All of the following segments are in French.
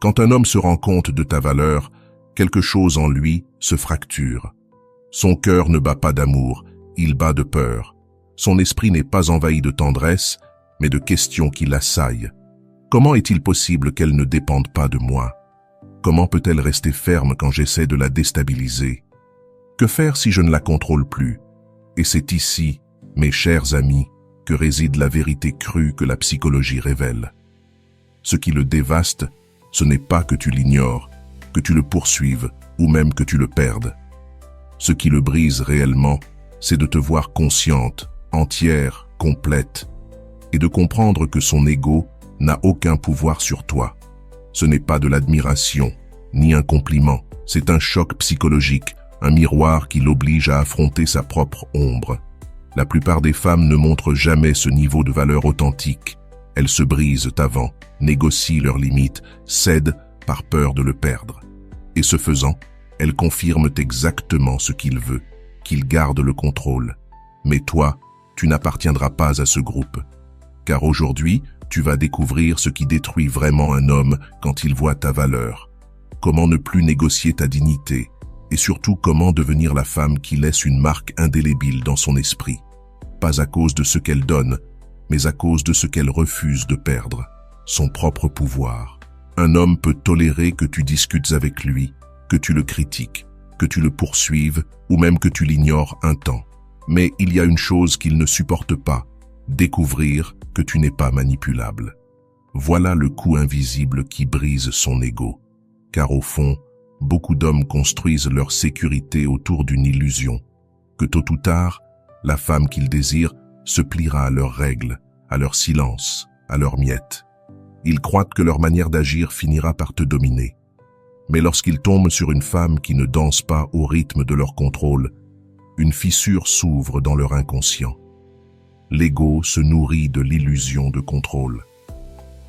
Quand un homme se rend compte de ta valeur, quelque chose en lui se fracture. Son cœur ne bat pas d'amour, il bat de peur. Son esprit n'est pas envahi de tendresse, mais de questions qui l'assaillent. Comment est-il possible qu'elle ne dépende pas de moi? Comment peut-elle rester ferme quand j'essaie de la déstabiliser? Que faire si je ne la contrôle plus? Et c'est ici, mes chers amis, que réside la vérité crue que la psychologie révèle. Ce qui le dévaste, ce n'est pas que tu l'ignores, que tu le poursuives ou même que tu le perdes. Ce qui le brise réellement, c'est de te voir consciente, entière, complète, et de comprendre que son ego n'a aucun pouvoir sur toi. Ce n'est pas de l'admiration, ni un compliment, c'est un choc psychologique, un miroir qui l'oblige à affronter sa propre ombre. La plupart des femmes ne montrent jamais ce niveau de valeur authentique. Elles se brisent avant, négocient leurs limites, cèdent par peur de le perdre. Et ce faisant, elles confirment exactement ce qu'il veut, qu'il garde le contrôle. Mais toi, tu n'appartiendras pas à ce groupe. Car aujourd'hui, tu vas découvrir ce qui détruit vraiment un homme quand il voit ta valeur. Comment ne plus négocier ta dignité, et surtout comment devenir la femme qui laisse une marque indélébile dans son esprit. Pas à cause de ce qu'elle donne, mais à cause de ce qu'elle refuse de perdre, son propre pouvoir. Un homme peut tolérer que tu discutes avec lui, que tu le critiques, que tu le poursuives ou même que tu l'ignores un temps. Mais il y a une chose qu'il ne supporte pas, découvrir que tu n'es pas manipulable. Voilà le coup invisible qui brise son ego. Car au fond, beaucoup d'hommes construisent leur sécurité autour d'une illusion, que tôt ou tard, la femme qu'ils désirent se pliera à leurs règles, à leur silence, à leurs miettes. Ils croient que leur manière d'agir finira par te dominer. Mais lorsqu'ils tombent sur une femme qui ne danse pas au rythme de leur contrôle, une fissure s'ouvre dans leur inconscient. L'ego se nourrit de l'illusion de contrôle.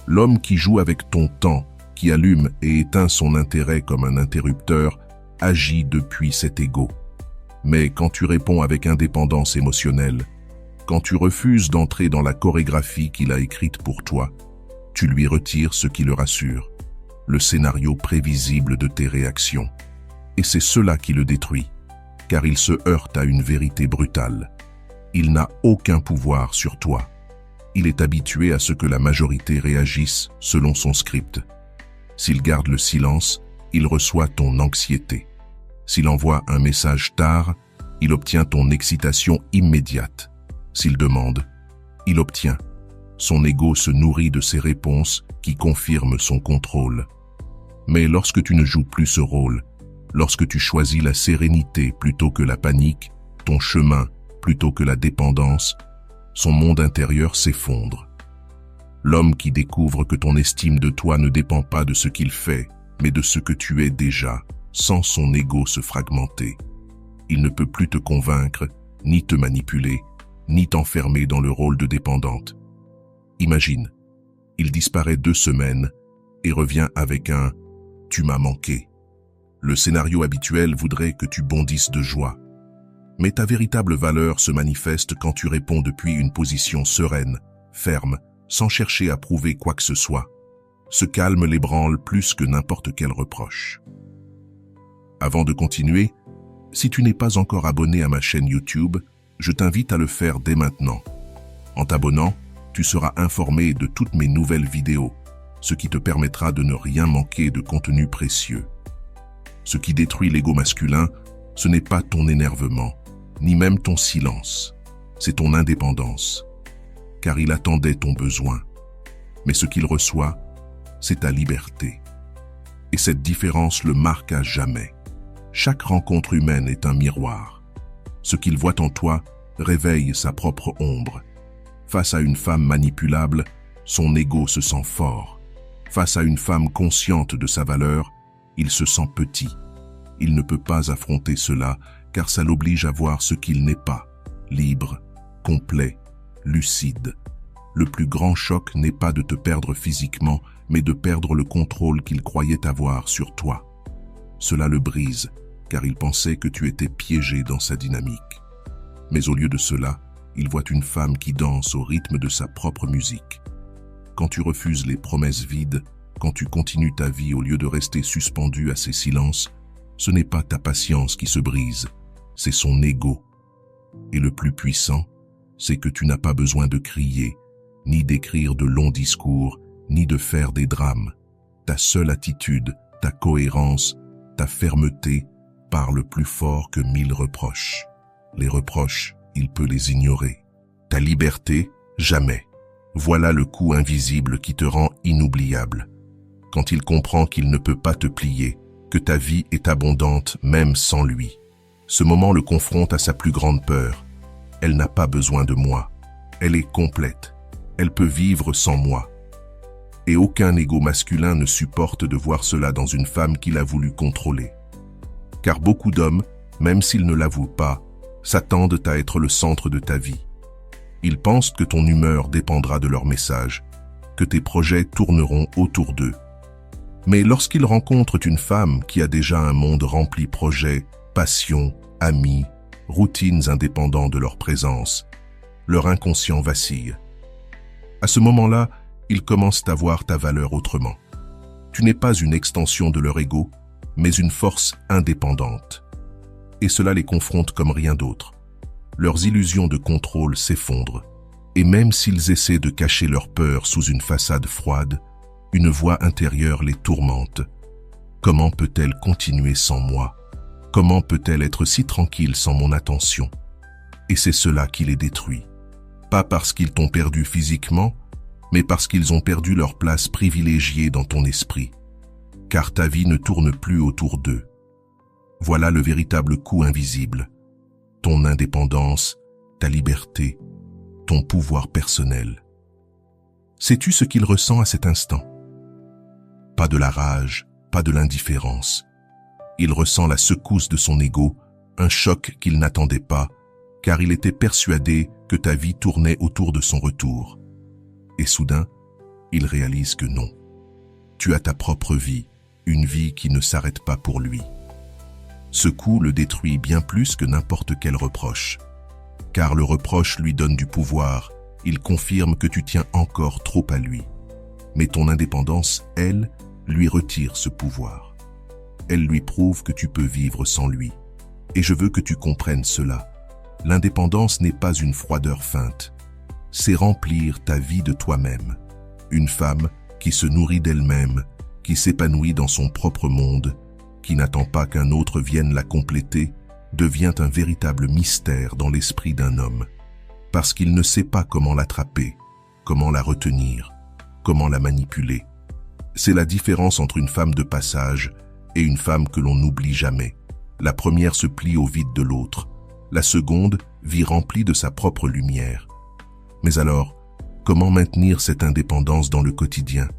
L'homme qui joue avec ton temps, qui allume et éteint son intérêt comme un interrupteur, agit depuis cet ego. Mais quand tu réponds avec indépendance émotionnelle, quand tu refuses d'entrer dans la chorégraphie qu'il a écrite pour toi, tu lui retires ce qui le rassure, le scénario prévisible de tes réactions. Et c'est cela qui le détruit, car il se heurte à une vérité brutale. Il n'a aucun pouvoir sur toi. Il est habitué à ce que la majorité réagisse selon son script. S'il garde le silence, il reçoit ton anxiété. S'il envoie un message tard, il obtient ton excitation immédiate. S'il demande, il obtient. Son ego se nourrit de ces réponses qui confirment son contrôle. Mais lorsque tu ne joues plus ce rôle, lorsque tu choisis la sérénité plutôt que la panique, ton chemin plutôt que la dépendance, son monde intérieur s'effondre. L'homme qui découvre que ton estime de toi ne dépend pas de ce qu'il fait, mais de ce que tu es déjà, sent son ego se fragmenter. Il ne peut plus te convaincre, ni te manipuler, ni t'enfermer dans le rôle de dépendante. Imagine, il disparaît 2 semaines et revient avec un « tu m'as manqué ». Le scénario habituel voudrait que tu bondisses de joie. Mais ta véritable valeur se manifeste quand tu réponds depuis une position sereine, ferme, sans chercher à prouver quoi que ce soit. Ce calme l'ébranle plus que n'importe quel reproche. Avant de continuer, si tu n'es pas encore abonné à ma chaîne YouTube, je t'invite à le faire dès maintenant. En t'abonnant, tu seras informé de toutes mes nouvelles vidéos, ce qui te permettra de ne rien manquer de contenu précieux. Ce qui détruit l'ego masculin, ce n'est pas ton énervement, ni même ton silence, c'est ton indépendance, car il attendait ton besoin. Mais ce qu'il reçoit, c'est ta liberté. Et cette différence le marque à jamais. Chaque rencontre humaine est un miroir. Ce qu'il voit en toi réveille sa propre ombre. Face à une femme manipulable, son ego se sent fort. Face à une femme consciente de sa valeur, il se sent petit. Il ne peut pas affronter cela, car ça l'oblige à voir ce qu'il n'est pas, libre, complet, lucide. Le plus grand choc n'est pas de te perdre physiquement, mais de perdre le contrôle qu'il croyait avoir sur toi. Cela le brise, car il pensait que tu étais piégé dans sa dynamique. Mais au lieu de cela, il voit une femme qui danse au rythme de sa propre musique. Quand tu refuses les promesses vides, quand tu continues ta vie au lieu de rester suspendu à ses silences, ce n'est pas ta patience qui se brise, c'est son ego. Et le plus puissant, c'est que tu n'as pas besoin de crier, ni d'écrire de longs discours, ni de faire des drames. Ta seule attitude, ta cohérence, ta fermeté parlent plus fort que 1000 reproches. Les reproches, il peut les ignorer. Ta liberté, jamais. Voilà le coup invisible qui te rend inoubliable. Quand il comprend qu'il ne peut pas te plier, que ta vie est abondante même sans lui. Ce moment le confronte à sa plus grande peur. Elle n'a pas besoin de moi. Elle est complète. Elle peut vivre sans moi. Et aucun ego masculin ne supporte de voir cela dans une femme qu'il a voulu contrôler. Car beaucoup d'hommes, même s'ils ne l'avouent pas, s'attendent à être le centre de ta vie. Ils pensent que ton humeur dépendra de leur message, que tes projets tourneront autour d'eux. Mais lorsqu'ils rencontrent une femme qui a déjà un monde rempli de projets, passions, amis, routines indépendants de leur présence, leur inconscient vacille. À ce moment-là, ils commencent à voir ta valeur autrement. Tu n'es pas une extension de leur ego, mais une force indépendante. Et cela les confronte comme rien d'autre. Leurs illusions de contrôle s'effondrent. Et même s'ils essaient de cacher leur peur sous une façade froide, une voix intérieure les tourmente. Comment peut-elle continuer sans moi? Comment peut-elle être si tranquille sans mon attention? Et c'est cela qui les détruit. Pas parce qu'ils t'ont perdu physiquement, mais parce qu'ils ont perdu leur place privilégiée dans ton esprit. Car ta vie ne tourne plus autour d'eux. Voilà le véritable coup invisible. Ton indépendance, ta liberté, ton pouvoir personnel. Sais-tu ce qu'il ressent à cet instant? Pas de la rage, pas de l'indifférence. Il ressent la secousse de son ego, un choc qu'il n'attendait pas, car il était persuadé que ta vie tournait autour de son retour. Et soudain, il réalise que non. Tu as ta propre vie, une vie qui ne s'arrête pas pour lui. Ce coup le détruit bien plus que n'importe quel reproche. Car le reproche lui donne du pouvoir, il confirme que tu tiens encore trop à lui. Mais ton indépendance, elle, lui retire ce pouvoir. Elle lui prouve que tu peux vivre sans lui. Et je veux que tu comprennes cela. L'indépendance n'est pas une froideur feinte. C'est remplir ta vie de toi-même. Une femme qui se nourrit d'elle-même, qui s'épanouit dans son propre monde, qui n'attend pas qu'un autre vienne la compléter, devient un véritable mystère dans l'esprit d'un homme. Parce qu'il ne sait pas comment l'attraper, comment la retenir, comment la manipuler. C'est la différence entre une femme de passage et une femme que l'on n'oublie jamais. La première se plie au vide de l'autre. La seconde vit remplie de sa propre lumière. Mais alors, comment maintenir cette indépendance dans le quotidien?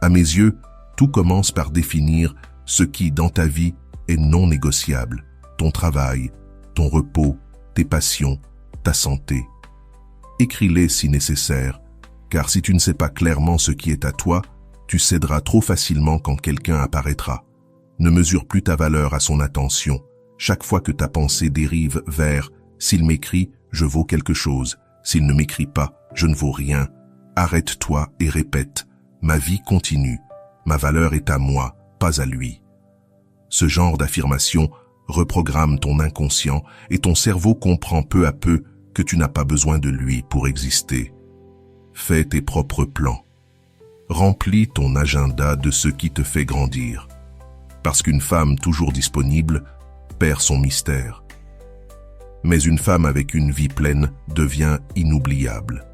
À mes yeux, tout commence par définir ce qui, dans ta vie, est non négociable. Ton travail, ton repos, tes passions, ta santé. Écris-les si nécessaire, car si tu ne sais pas clairement ce qui est à toi, tu céderas trop facilement quand quelqu'un apparaîtra. Ne mesure plus ta valeur à son attention. Chaque fois que ta pensée dérive vers « s'il m'écrit, je vaux quelque chose. S'il ne m'écrit pas, je ne vaux rien », arrête-toi et répète « ma vie continue. Ma valeur est à moi, pas à lui. » Ce genre d'affirmation reprogramme ton inconscient et ton cerveau comprend peu à peu que tu n'as pas besoin de lui pour exister. Fais tes propres plans. Remplis ton agenda de ce qui te fait grandir. Parce qu'une femme toujours disponible perd son mystère. Mais une femme avec une vie pleine devient inoubliable.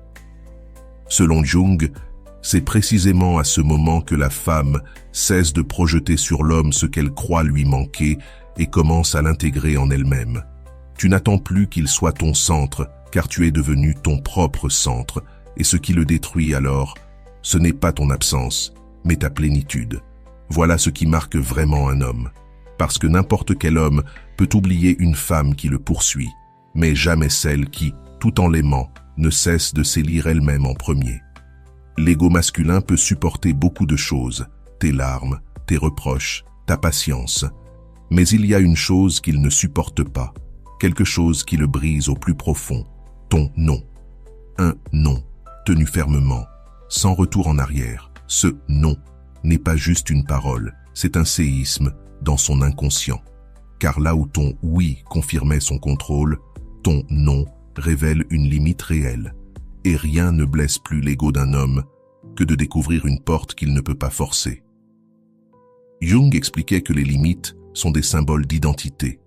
Selon Jung, c'est précisément à ce moment que la femme cesse de projeter sur l'homme ce qu'elle croit lui manquer et commence à l'intégrer en elle-même. Tu n'attends plus qu'il soit ton centre, car tu es devenu ton propre centre, et ce qui le détruit alors, ce n'est pas ton absence, mais ta plénitude. Voilà ce qui marque vraiment un homme. Parce que n'importe quel homme peut oublier une femme qui le poursuit, mais jamais celle qui, tout en l'aimant, ne cesse de s'élire elle-même en premier. L'ego masculin peut supporter beaucoup de choses, tes larmes, tes reproches, ta patience. Mais il y a une chose qu'il ne supporte pas, quelque chose qui le brise au plus profond, ton non. Un non, tenu fermement, sans retour en arrière. Ce non n'est pas juste une parole, c'est un séisme dans son inconscient. Car là où ton oui confirmait son contrôle, ton non révèle une limite réelle. Et rien ne blesse plus l'ego d'un homme que de découvrir une porte qu'il ne peut pas forcer. Jung expliquait que les limites sont des symboles d'identité.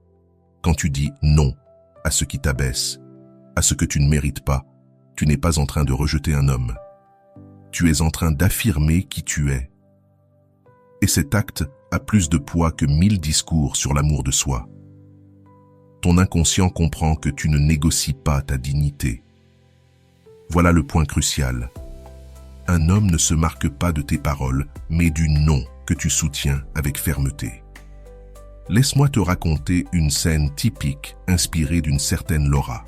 Quand tu dis non à ce qui t'abaisse, à ce que tu ne mérites pas, tu n'es pas en train de rejeter un homme. Tu es en train d'affirmer qui tu es. Et cet acte a plus de poids que 1000 discours sur l'amour de soi. Ton inconscient comprend que tu ne négocies pas ta dignité. Voilà le point crucial. Un homme ne se marque pas de tes paroles, mais du non que tu soutiens avec fermeté. Laisse-moi te raconter une scène typique inspirée d'une certaine Laura.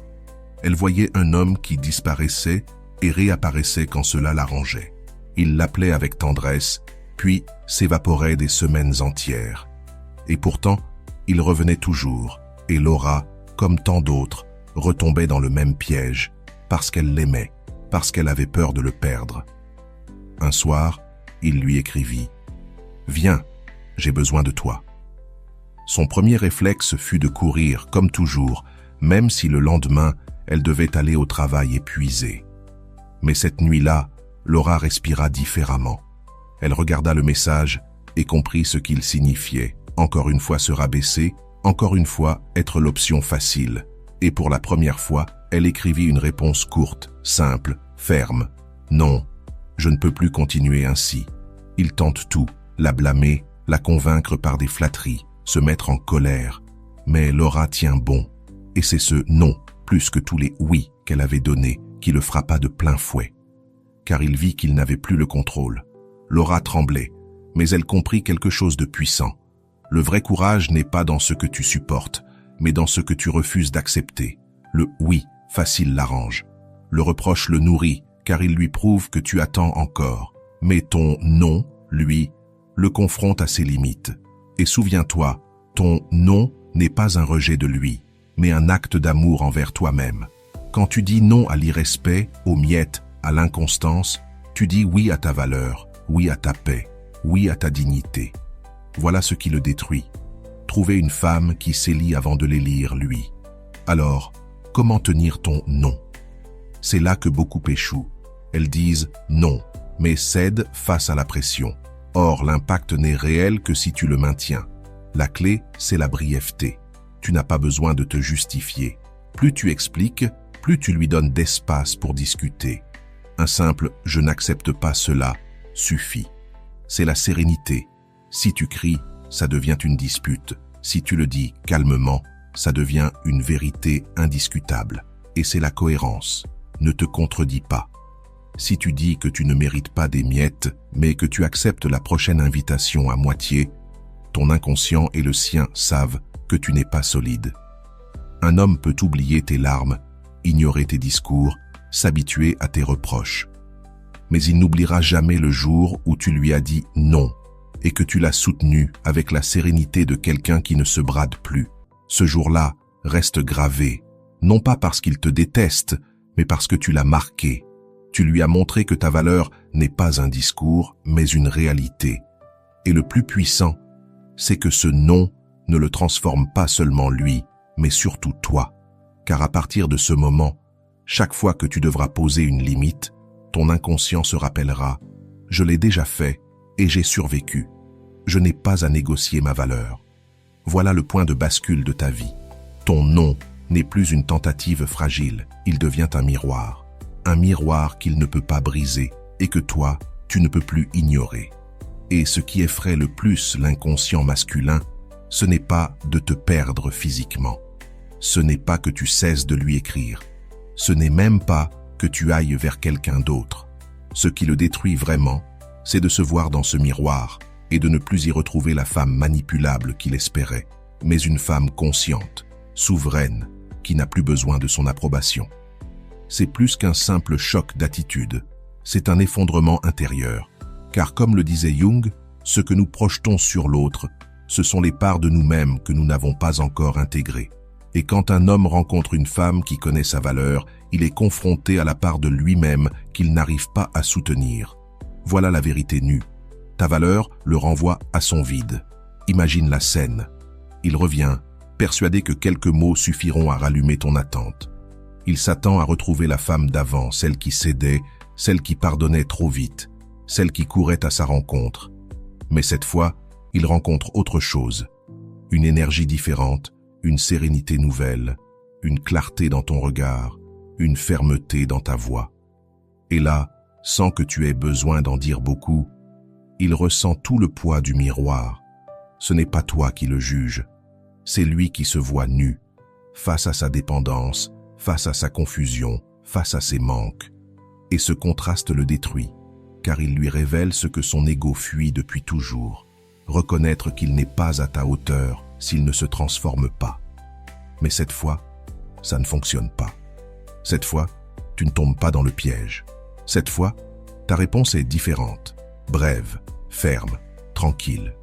Elle voyait un homme qui disparaissait et réapparaissait quand cela l'arrangeait. Il l'appelait avec tendresse, puis s'évaporait des semaines entières. Et pourtant, il revenait toujours, et Laura, comme tant d'autres, retombait dans le même piège, parce qu'elle l'aimait, parce qu'elle avait peur de le perdre. Un soir, il lui écrivit « Viens, j'ai besoin de toi ». Son premier réflexe fut de courir, comme toujours, même si le lendemain, elle devait aller au travail épuisée. Mais cette nuit-là, Laura respira différemment. Elle regarda le message et comprit ce qu'il signifiait. Encore une fois se rabaisser, encore une fois être l'option facile. Et pour la première fois, elle écrivit une réponse courte, simple, ferme. Non, je ne peux plus continuer ainsi. Il tente tout, la blâmer, la convaincre par des flatteries, se mettre en colère. Mais Laura tient bon. Et c'est ce non, plus que tous les oui qu'elle avait donnés, qui le frappa de plein fouet. Car il vit qu'il n'avait plus le contrôle. Laura tremblait, mais elle comprit quelque chose de puissant. Le vrai courage n'est pas dans ce que tu supportes, mais dans ce que tu refuses d'accepter. Le oui facile l'arrange. Le reproche le nourrit, car il lui prouve que tu attends encore. Mais ton non, lui, le confronte à ses limites. Et souviens-toi, ton non n'est pas un rejet de lui, mais un acte d'amour envers toi-même. Quand tu dis non à l'irrespect, aux miettes, à l'inconstance, tu dis oui à ta valeur, oui à ta paix, oui à ta dignité. Voilà ce qui le détruit. Trouver une femme qui s'élit avant de l'élire, lui. Alors, comment tenir ton non? C'est là que beaucoup échouent. Elles disent non, mais cèdent face à la pression. Or, l'impact n'est réel que si tu le maintiens. La clé, c'est la brièveté. Tu n'as pas besoin de te justifier. Plus tu expliques, plus tu lui donnes d'espace pour discuter. Un simple « je n'accepte pas cela » suffit. C'est la sérénité. Si tu cries, ça devient une dispute. Si tu le dis calmement, ça devient une vérité indiscutable. Et c'est la cohérence. Ne te contredis pas. Si tu dis que tu ne mérites pas des miettes, mais que tu acceptes la prochaine invitation à moitié, ton inconscient et le sien savent que tu n'es pas solide. Un homme peut oublier tes larmes, ignorer tes discours, s'habituer à tes reproches. Mais il n'oubliera jamais le jour où tu lui as dit non et que tu l'as soutenu avec la sérénité de quelqu'un qui ne se brade plus. Ce jour-là reste gravé, non pas parce qu'il te déteste, mais parce que tu l'as marqué. Tu lui as montré que ta valeur n'est pas un discours, mais une réalité. Et le plus puissant, c'est que ce non ne le transforme pas seulement lui, mais surtout toi. Car à partir de ce moment, chaque fois que tu devras poser une limite, ton inconscient se rappellera « Je l'ai déjà fait et j'ai survécu. Je n'ai pas à négocier ma valeur. » Voilà le point de bascule de ta vie. Ton non n'est plus une tentative fragile, il devient un miroir. Un miroir qu'il ne peut pas briser et que toi, tu ne peux plus ignorer. Et ce qui effraie le plus l'inconscient masculin, ce n'est pas de te perdre physiquement. Ce n'est pas que tu cesses de lui écrire. Ce n'est même pas que tu ailles vers quelqu'un d'autre. Ce qui le détruit vraiment, c'est de se voir dans ce miroir et de ne plus y retrouver la femme manipulable qu'il espérait, mais une femme consciente, souveraine, qui n'a plus besoin de son approbation. C'est plus qu'un simple choc d'attitude, c'est un effondrement intérieur, car comme le disait Jung, ce que nous projetons sur l'autre, ce sont les parts de nous-mêmes que nous n'avons pas encore intégrées. Et quand un homme rencontre une femme qui connaît sa valeur, il est confronté à la part de lui-même qu'il n'arrive pas à soutenir. Voilà la vérité nue. Ta valeur le renvoie à son vide. Imagine la scène. Il revient, persuadé que quelques mots suffiront à rallumer ton attente. Il s'attend à retrouver la femme d'avant, celle qui cédait, celle qui pardonnait trop vite, celle qui courait à sa rencontre. Mais cette fois, il rencontre autre chose. Une énergie différente, une sérénité nouvelle, une clarté dans ton regard, une fermeté dans ta voix. Et là, sans que tu aies besoin d'en dire beaucoup, il ressent tout le poids du miroir. Ce n'est pas toi qui le juge, c'est lui qui se voit nu, face à sa dépendance, face à sa confusion, face à ses manques. Et ce contraste le détruit, car il lui révèle ce que son ego fuit depuis toujours. Reconnaître qu'il n'est pas à ta hauteur s'il ne se transforme pas. Mais cette fois, ça ne fonctionne pas. Cette fois, tu ne tombes pas dans le piège. Cette fois, ta réponse est différente, brève, ferme, tranquille.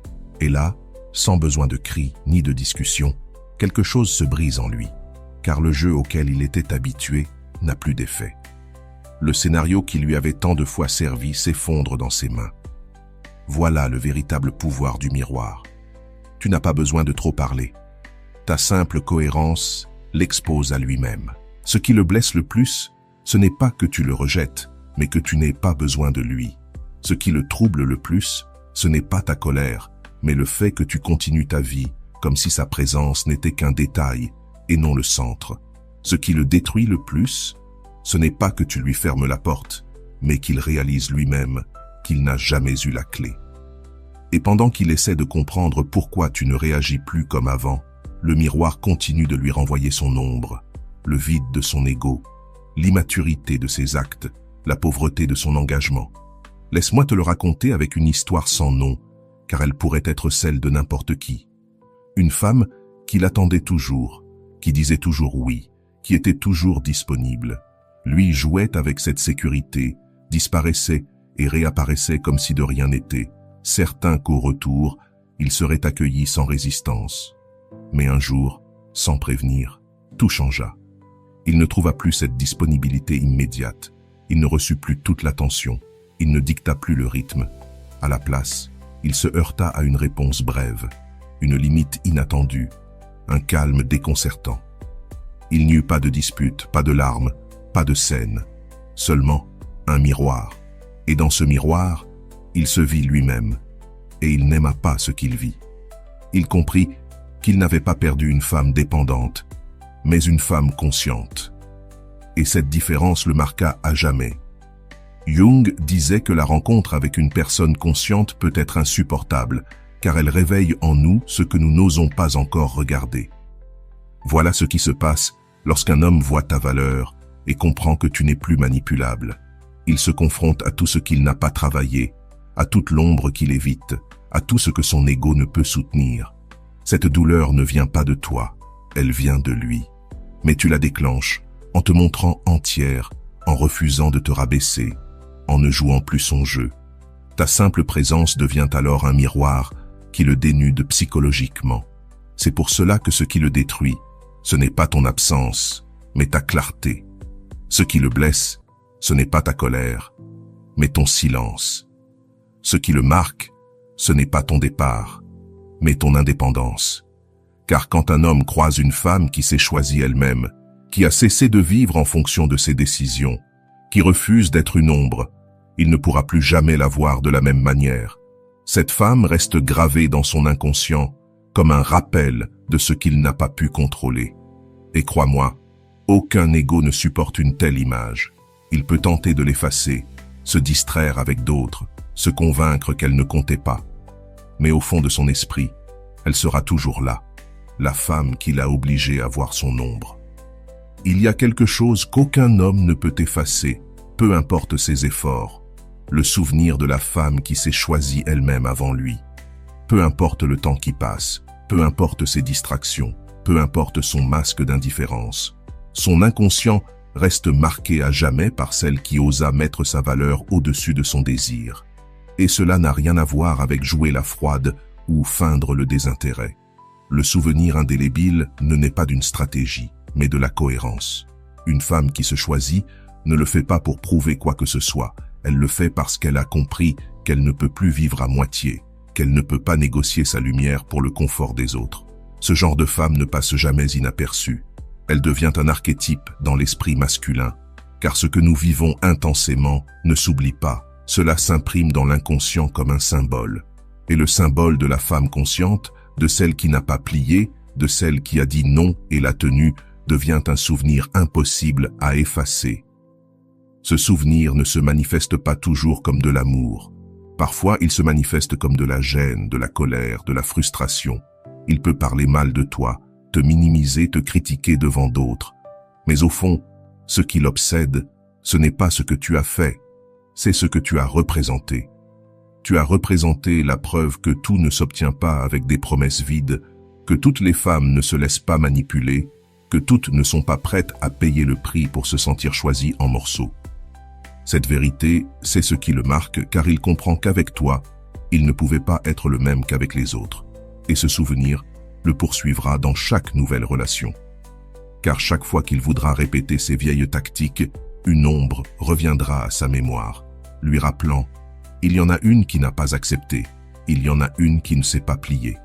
Et là, sans besoin de cris ni de discussion, quelque chose se brise en lui, car le jeu auquel il était habitué n'a plus d'effet. Le scénario qui lui avait tant de fois servi s'effondre dans ses mains. Voilà le véritable pouvoir du miroir. Tu n'as pas besoin de trop parler. Ta simple cohérence l'expose à lui-même. Ce qui le blesse le plus, ce n'est pas que tu le rejettes, mais que tu n'aies pas besoin de lui. Ce qui le trouble le plus, ce n'est pas ta colère, mais le fait que tu continues ta vie comme si sa présence n'était qu'un détail et non le centre. Ce qui le détruit le plus, ce n'est pas que tu lui fermes la porte, mais qu'il réalise lui-même qu'il n'a jamais eu la clé. Et pendant qu'il essaie de comprendre pourquoi tu ne réagis plus comme avant, le miroir continue de lui renvoyer son ombre, le vide de son ego, l'immaturité de ses actes, la pauvreté de son engagement. Laisse-moi te le raconter avec une histoire sans nom, car elle pourrait être celle de n'importe qui. Une femme qui l'attendait toujours, qui disait toujours oui, qui était toujours disponible. Lui jouait avec cette sécurité, disparaissait et réapparaissait comme si de rien n'était, certain qu'au retour, il serait accueilli sans résistance. Mais un jour, sans prévenir, tout changea. Il ne trouva plus cette disponibilité immédiate. Il ne reçut plus toute l'attention. Il ne dicta plus le rythme. À la place, il se heurta à une réponse brève, une limite inattendue, un calme déconcertant. Il n'y eut pas de dispute, pas de larmes, pas de scène, seulement un miroir. Et dans ce miroir, il se vit lui-même, et il n'aima pas ce qu'il vit. Il comprit qu'il n'avait pas perdu une femme dépendante, mais une femme consciente. Et cette différence le marqua à jamais. Jung disait que la rencontre avec une personne consciente peut être insupportable, car elle réveille en nous ce que nous n'osons pas encore regarder. Voilà ce qui se passe lorsqu'un homme voit ta valeur et comprend que tu n'es plus manipulable. Il se confronte à tout ce qu'il n'a pas travaillé, à toute l'ombre qu'il évite, à tout ce que son ego ne peut soutenir. Cette douleur ne vient pas de toi, elle vient de lui. Mais tu la déclenches en te montrant entière, en refusant de te rabaisser, en ne jouant plus son jeu. Ta simple présence devient alors un miroir qui le dénude psychologiquement. C'est pour cela que ce qui le détruit, ce n'est pas ton absence, mais ta clarté. Ce qui le blesse, ce n'est pas ta colère, mais ton silence. Ce qui le marque, ce n'est pas ton départ, mais ton indépendance. Car quand un homme croise une femme qui s'est choisie elle-même, qui a cessé de vivre en fonction de ses décisions, qui refuse d'être une ombre, il ne pourra plus jamais la voir de la même manière. Cette femme reste gravée dans son inconscient comme un rappel de ce qu'il n'a pas pu contrôler. Et crois-moi, aucun ego ne supporte une telle image. Il peut tenter de l'effacer, se distraire avec d'autres, se convaincre qu'elle ne comptait pas. Mais au fond de son esprit, elle sera toujours là, la femme qui l'a obligé à voir son ombre. Il y a quelque chose qu'aucun homme ne peut effacer, peu importe ses efforts, le souvenir de la femme qui s'est choisie elle-même avant lui. Peu importe le temps qui passe, peu importe ses distractions, peu importe son masque d'indifférence, son inconscient reste marqué à jamais par celle qui osa mettre sa valeur au-dessus de son désir. Et cela n'a rien à voir avec jouer la froide ou feindre le désintérêt. Le souvenir indélébile ne naît pas d'une stratégie, mais de la cohérence. Une femme qui se choisit ne le fait pas pour prouver quoi que ce soit, elle le fait parce qu'elle a compris qu'elle ne peut plus vivre à moitié, qu'elle ne peut pas négocier sa lumière pour le confort des autres. Ce genre de femme ne passe jamais inaperçue. Elle devient un archétype dans l'esprit masculin, car ce que nous vivons intensément ne s'oublie pas. Cela s'imprime dans l'inconscient comme un symbole. Et le symbole de la femme consciente, de celle qui n'a pas plié, de celle qui a dit non et l'a tenu, devient un souvenir impossible à effacer. Ce souvenir ne se manifeste pas toujours comme de l'amour. Parfois, il se manifeste comme de la gêne, de la colère, de la frustration. Il peut parler mal de toi, te minimiser, te critiquer devant d'autres. Mais au fond, ce qui l'obsède, ce n'est pas ce que tu as fait, c'est ce que tu as représenté. Tu as représenté la preuve que tout ne s'obtient pas avec des promesses vides, que toutes les femmes ne se laissent pas manipuler, que toutes ne sont pas prêtes à payer le prix pour se sentir choisies en morceaux. Cette vérité, c'est ce qui le marque, car il comprend qu'avec toi, il ne pouvait pas être le même qu'avec les autres. Et ce souvenir le poursuivra dans chaque nouvelle relation. Car chaque fois qu'il voudra répéter ses vieilles tactiques, une ombre reviendra à sa mémoire, lui rappelant « il y en a une qui n'a pas accepté, il y en a une qui ne s'est pas pliée ».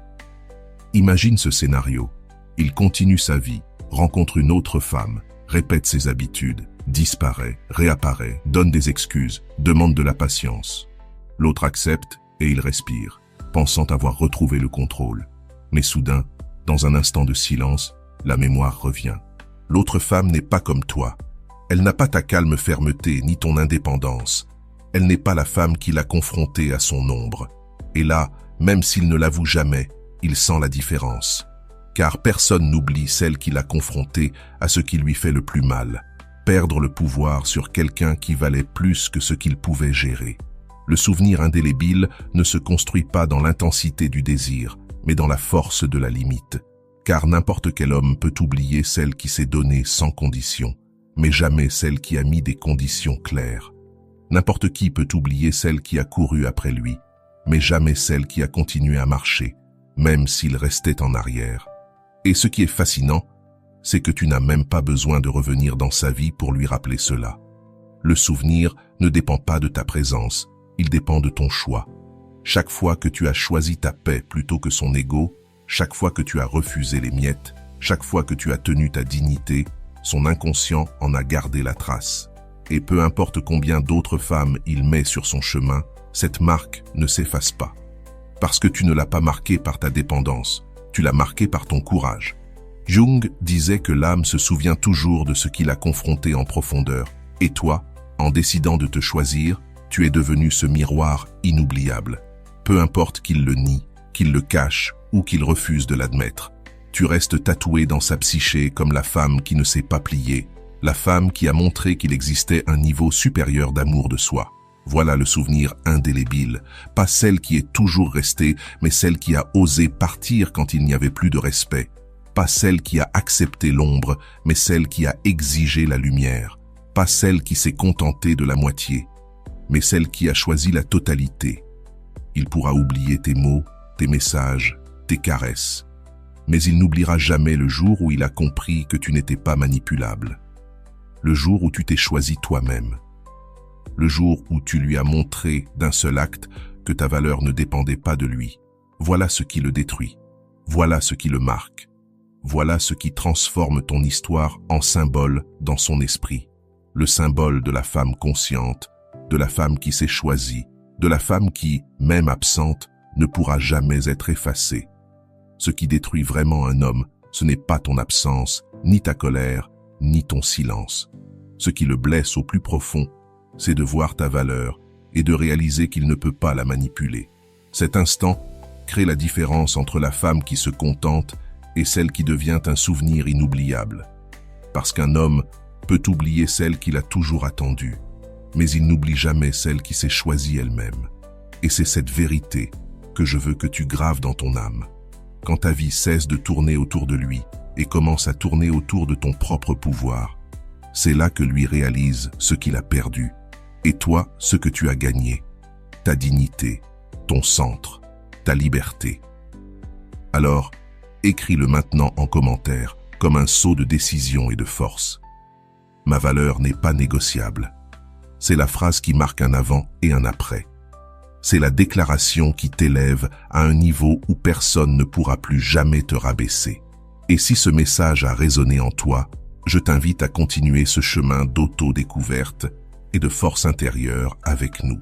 Imagine ce scénario. Il continue sa vie, rencontre une autre femme, répète ses habitudes, disparaît, réapparaît, donne des excuses, demande de la patience. L'autre accepte et il respire, pensant avoir retrouvé le contrôle. Mais soudain, dans un instant de silence, la mémoire revient. L'autre femme n'est pas comme toi. Elle n'a pas ta calme fermeté ni ton indépendance. Elle n'est pas la femme qui l'a confrontée à son ombre. Et là, même s'il ne l'avoue jamais, il sent la différence. Car personne n'oublie celle qui l'a confrontée à ce qui lui fait le plus mal. Perdre le pouvoir sur quelqu'un qui valait plus que ce qu'il pouvait gérer. Le souvenir indélébile ne se construit pas dans l'intensité du désir, mais dans la force de la limite. Car n'importe quel homme peut oublier celle qui s'est donnée sans condition, mais jamais celle qui a mis des conditions claires. N'importe qui peut oublier celle qui a couru après lui, mais jamais celle qui a continué à marcher, même s'il restait en arrière. Et ce qui est fascinant, c'est que tu n'as même pas besoin de revenir dans sa vie pour lui rappeler cela. Le souvenir ne dépend pas de ta présence, il dépend de ton choix. Chaque fois que tu as choisi ta paix plutôt que son ego, chaque fois que tu as refusé les miettes, chaque fois que tu as tenu ta dignité, son inconscient en a gardé la trace. Et peu importe combien d'autres femmes il met sur son chemin, cette marque ne s'efface pas. Parce que tu ne l'as pas marquée par ta dépendance, tu l'as marquée par ton courage. Jung disait que l'âme se souvient toujours de ce qui l'a confrontée en profondeur. Et toi, en décidant de te choisir, tu es devenu ce miroir inoubliable. Peu importe qu'il le nie, qu'il le cache ou qu'il refuse de l'admettre. Tu restes tatoué dans sa psyché comme la femme qui ne s'est pas pliée, la femme qui a montré qu'il existait un niveau supérieur d'amour de soi. Voilà le souvenir indélébile, pas celle qui est toujours restée, mais celle qui a osé partir quand il n'y avait plus de respect. Pas celle qui a accepté l'ombre, mais celle qui a exigé la lumière. Pas celle qui s'est contentée de la moitié, mais celle qui a choisi la totalité. Il pourra oublier tes mots, tes messages, tes caresses. Mais il n'oubliera jamais le jour où il a compris que tu n'étais pas manipulable. Le jour où tu t'es choisi toi-même. Le jour où tu lui as montré d'un seul acte que ta valeur ne dépendait pas de lui. Voilà ce qui le détruit. Voilà ce qui le marque. Voilà ce qui transforme ton histoire en symbole dans son esprit. Le symbole de la femme consciente, de la femme qui s'est choisie, de la femme qui, même absente, ne pourra jamais être effacée. Ce qui détruit vraiment un homme, ce n'est pas ton absence, ni ta colère, ni ton silence. Ce qui le blesse au plus profond, c'est de voir ta valeur et de réaliser qu'il ne peut pas la manipuler. Cet instant crée la différence entre la femme qui se contente et celle qui devient un souvenir inoubliable. Parce qu'un homme peut oublier celle qu'il a toujours attendue, mais il n'oublie jamais celle qui s'est choisie elle-même. Et c'est cette vérité que je veux que tu graves dans ton âme. Quand ta vie cesse de tourner autour de lui et commence à tourner autour de ton propre pouvoir, c'est là que lui réalise ce qu'il a perdu, et toi ce que tu as gagné, ta dignité, ton centre, ta liberté. Alors, écris-le maintenant en commentaire, comme un saut de décision et de force. Ma valeur n'est pas négociable. C'est la phrase qui marque un avant et un après. c'est la déclaration qui t'élève à un niveau où personne ne pourra plus jamais te rabaisser. Et si ce message a résonné en toi, je t'invite à continuer ce chemin d'auto-découverte et de force intérieure avec nous.